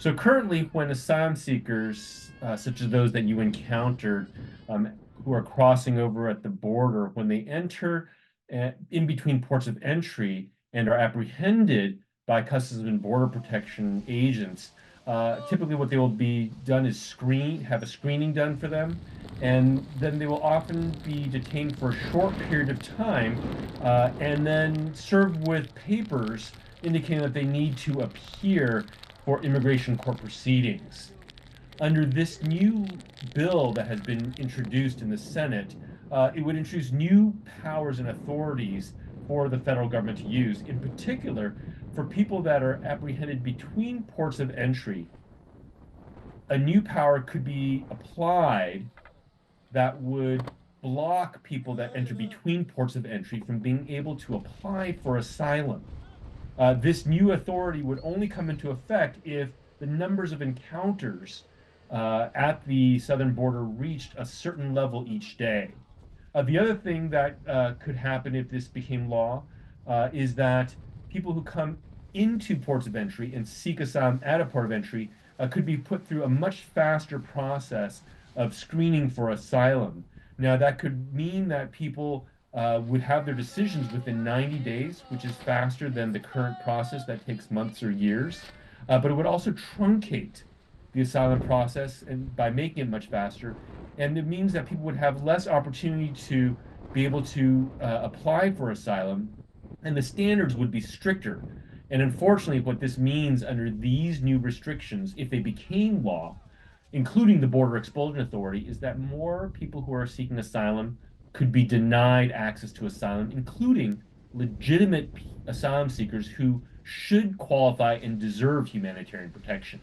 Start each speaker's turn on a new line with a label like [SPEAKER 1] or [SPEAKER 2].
[SPEAKER 1] So currently, when asylum seekers, such as those that you encountered, who are crossing over at the border, when they enter in between ports of entry and are apprehended by Customs and Border Protection agents, typically what they will be done is have a screening done for them, and then they will often be detained for a short period of time, and then served with papers indicating that they need to appear for immigration court proceedings. Under this new bill that has been introduced in the Senate, it would introduce new powers and authorities for the federal government to use, in particular for people that are apprehended between ports of entry. A new power could be applied that would block people that enter between ports of entry from being able to apply for asylum. This new authority would only come into effect if the numbers of encounters at the southern border reached a certain level each day. The other thing that could happen if this became law is that people who come into ports of entry and seek asylum at a port of entry could be put through a much faster process of screening for asylum. Now, that could mean that people would have their decisions within 90 days, which is faster than the current process that takes months or years. But it would also truncate the asylum process and by making it much faster. And it means that people would have less opportunity to be able to apply for asylum, and the standards would be stricter. And unfortunately, what this means under these new restrictions, if they became law, including the Border Expulsion Authority, is that more people who are seeking asylum could be denied access to asylum, including legitimate asylum seekers who should qualify and deserve humanitarian protection.